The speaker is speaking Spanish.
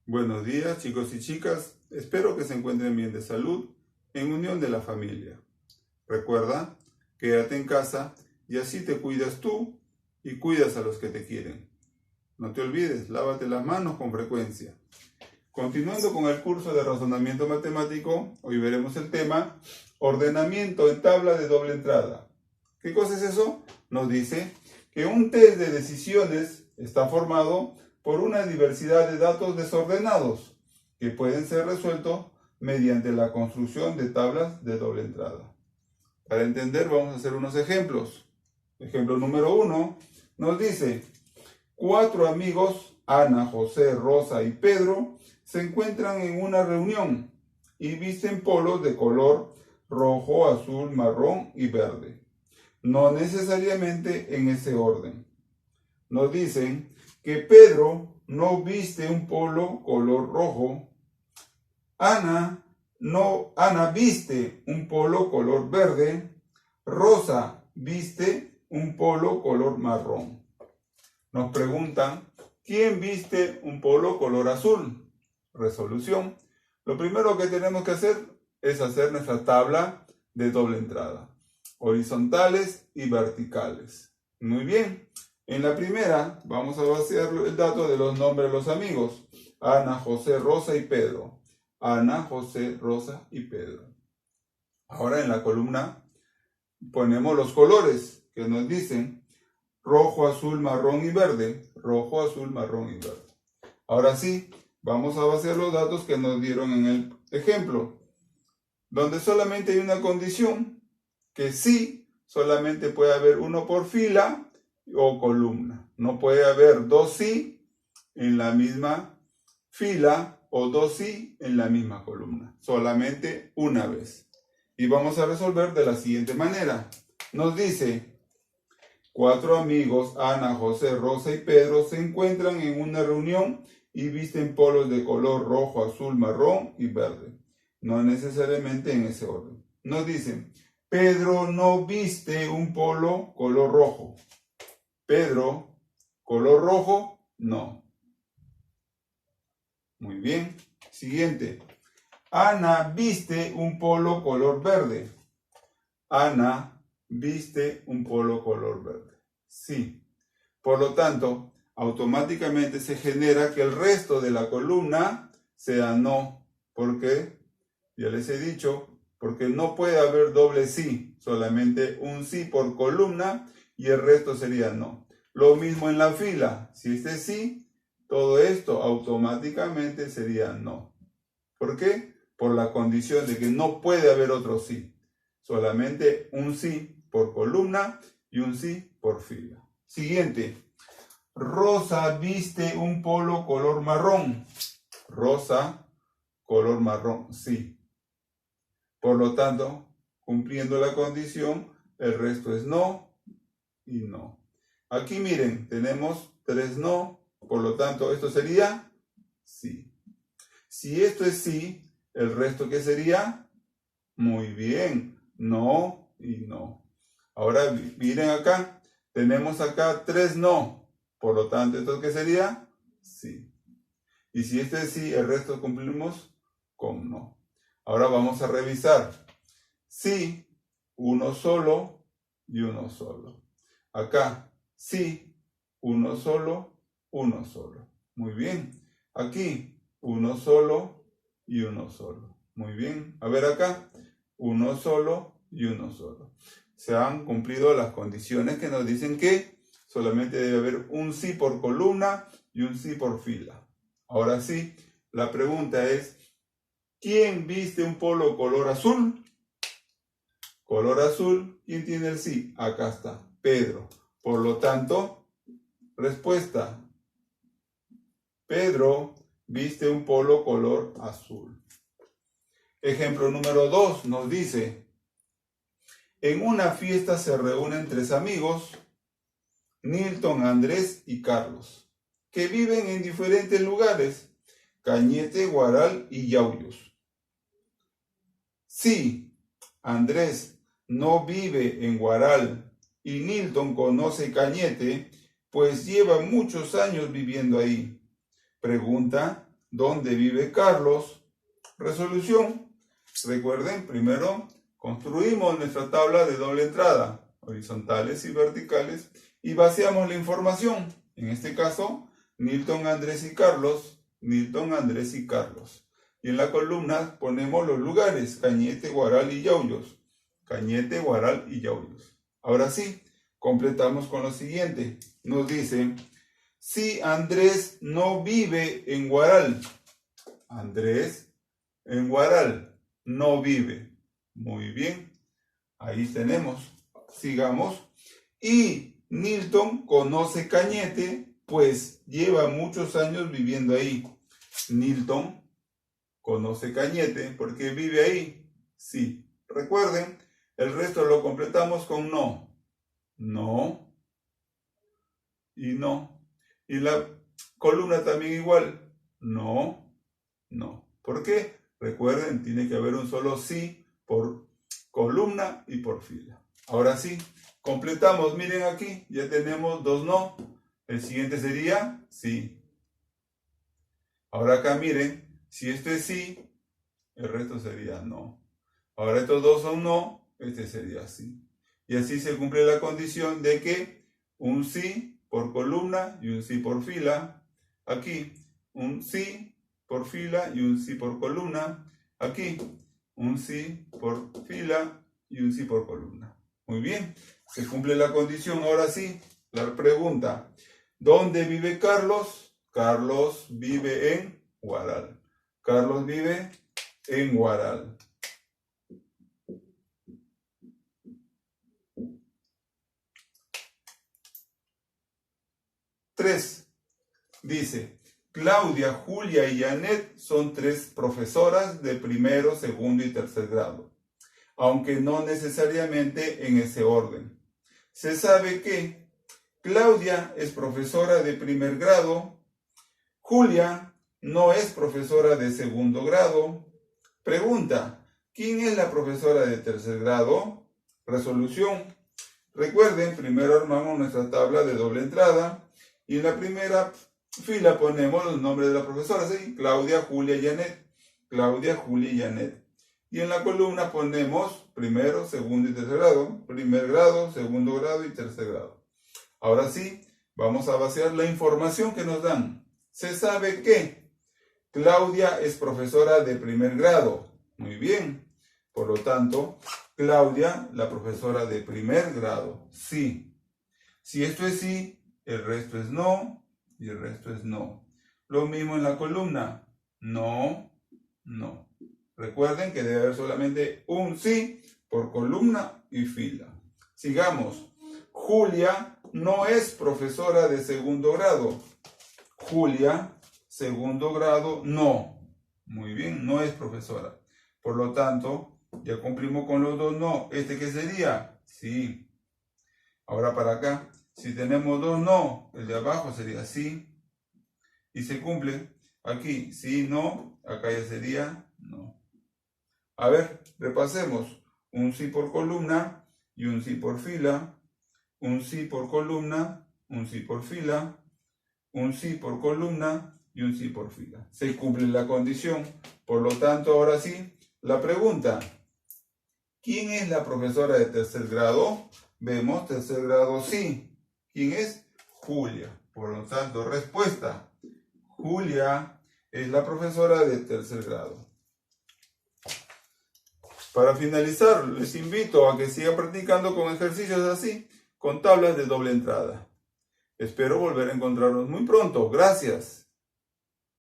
Buenos días, chicos y chicas. Espero que se encuentren bien de salud en unión de la familia. Recuerda, quédate en casa y así te cuidas tú y cuidas a los que te quieren. No te olvides, lávate las manos con frecuencia. Continuando con el curso de razonamiento matemático, hoy veremos el tema ordenamiento en tabla de doble entrada. ¿Qué cosa es eso? Nos dice que un test de decisiones está formado por una diversidad de datos desordenados que pueden ser resueltos mediante la construcción de tablas de doble entrada. Para entender, vamos a hacer unos ejemplos. Ejemplo número 1 nos dice: 4 amigos, Ana, José, Rosa y Pedro, se encuentran en una reunión y visten polos de color rojo, azul, marrón y verde. No necesariamente en ese orden. Nos dicen que Pedro no viste un polo color rojo. Ana viste un polo color verde. Rosa viste un polo color marrón. Nos preguntan, ¿quién viste un polo color azul? Resolución. Lo primero que tenemos que hacer es hacer nuestra tabla de doble entrada. Horizontales y verticales. Muy bien. En la primera vamos a vaciar el dato de los nombres de los amigos. Ana, José, Rosa y Pedro. Ana, José, Rosa y Pedro. Ahora en la columna ponemos los colores que nos dicen rojo, azul, marrón y verde. Rojo, azul, marrón y verde. Ahora sí, vamos a vaciar los datos que nos dieron en el ejemplo, donde solamente hay una condición, que sí, solamente puede haber uno por fila o columna. No puede haber dos sí en la misma fila o dos sí en la misma columna. Solamente una vez. Y vamos a resolver de la siguiente manera. Nos dice: 4 amigos, Ana, José, Rosa y Pedro, se encuentran en una reunión y visten polos de color rojo, azul, marrón y verde. No necesariamente en ese orden. Nos dicen: Pedro no viste un polo color rojo. Pedro, color rojo, no. Muy bien. Siguiente. Ana viste un polo color verde. Ana viste un polo color verde. Sí. Por lo tanto, automáticamente se genera que el resto de la columna sea no. ¿Por qué? Ya les he dicho, porque no puede haber doble sí, solamente un sí por columna y el resto sería no. Lo mismo en la fila, si este sí, todo esto automáticamente sería no. ¿Por qué? Por la condición de que no puede haber otro sí, solamente un sí por columna y un sí por fila. Siguiente. Rosa viste un polo color marrón. Rosa, color marrón, sí. Por lo tanto, cumpliendo la condición, el resto es no y no. Aquí miren, tenemos 3 no, por lo tanto, esto sería sí. Si esto es sí, ¿el resto qué sería? Muy bien, no y no. Ahora miren acá, tenemos acá 3 no, por lo tanto, ¿esto qué sería? Sí. Y si este es sí, el resto cumplimos con no. Ahora vamos a revisar. Sí, uno solo y uno solo. Acá, sí, uno solo, uno solo. Muy bien. Aquí, uno solo y uno solo. Muy bien. A ver acá, uno solo y uno solo. Se han cumplido las condiciones que nos dicen que solamente debe haber un sí por columna y un sí por fila. Ahora sí, la pregunta es, ¿quién viste un polo color azul? Color azul, ¿quién tiene el sí? Acá está, Pedro. Por lo tanto, respuesta, Pedro viste un polo color azul. Ejemplo número 2 nos dice, en una fiesta se reúnen 3 amigos, Nilton, Andrés y Carlos, que viven en diferentes lugares, Cañete, Guaral y Yauyos. Sí, Andrés no vive en Guaral y Nilton conoce Cañete, pues lleva muchos años viviendo ahí. Pregunta, ¿Dónde vive Carlos? Resolución. Recuerden, primero construimos nuestra tabla de doble entrada, horizontales y verticales, y vaciamos la información. En este caso, Nilton, Andrés y Carlos. Nilton, Andrés y Carlos. Y en la columna ponemos los lugares, Cañete, Huaral y Yauyos. Cañete, Huaral y Yauyos. Ahora sí, completamos con lo siguiente. Nos dice, si Andrés no vive en Huaral. Andrés en Huaral no vive. Muy bien. Ahí tenemos. Sigamos. Y Nilton conoce Cañete, pues lleva muchos años viviendo ahí. Nilton conoce Cañete porque vive ahí. Sí. Recuerden, el resto lo completamos con no. No. Y no. Y la columna también igual. No. No. ¿Por qué? Recuerden, tiene que haber un solo sí por columna y por fila. Ahora sí, completamos. Miren aquí, ya tenemos dos no. El siguiente sería sí. Ahora acá miren, si este es sí, el resto sería no. Ahora estos dos son no, este sería sí. Y así se cumple la condición de que un sí por columna y un sí por fila. Aquí, un sí por fila y un sí por columna. Aquí, un sí por fila y un sí por columna. Muy bien, se cumple la condición. Ahora sí, la pregunta. ¿Dónde vive Carlos? Carlos vive en Huaral. Carlos vive en Huaral. Tres. Dice, Claudia, Julia y Janet son tres profesoras de primero, segundo y tercer grado, aunque no necesariamente en ese orden. Se sabe que Claudia es profesora de primer grado, Julia no es profesora de segundo grado. Pregunta, ¿quién es la profesora de tercer grado? Resolución. Recuerden, primero armamos nuestra tabla de doble entrada y en la primera fila ponemos los nombres de las profesoras, ¿sí? Claudia, Julia y Janet. Claudia, Julia y Janet. Y en la columna ponemos primero, segundo y tercer grado. Primer grado, segundo grado y tercer grado. Ahora sí, vamos a vaciar la información que nos dan. Se sabe que Claudia es profesora de primer grado. Muy bien. Por lo tanto, Claudia, la profesora de primer grado. Sí. Si esto es sí, el resto es no y el resto es no. Lo mismo en la columna. No, no. Recuerden que debe haber solamente un sí por columna y fila. Sigamos. Julia no es profesora de segundo grado. Julia, segundo grado, no. Muy bien, no es profesora. Por lo tanto, ya cumplimos con los dos no. ¿Este qué sería? Sí. Ahora para acá, si tenemos dos no, el de abajo sería sí. Y se cumple. Aquí, sí, no. Acá ya sería no. A ver, repasemos. Un sí por columna y un sí por fila. Un sí por columna, un sí por fila. Un sí por columna y un sí por fila. Se cumple la condición. Por lo tanto, ahora sí, la pregunta. ¿Quién es la profesora de tercer grado? Vemos tercer grado sí. ¿Quién es? Julia. Por lo tanto, respuesta. Julia es la profesora de tercer grado. Para finalizar, les invito a que sigan practicando con ejercicios así, con tablas de doble entrada. Espero volver a encontrarnos muy pronto. Gracias.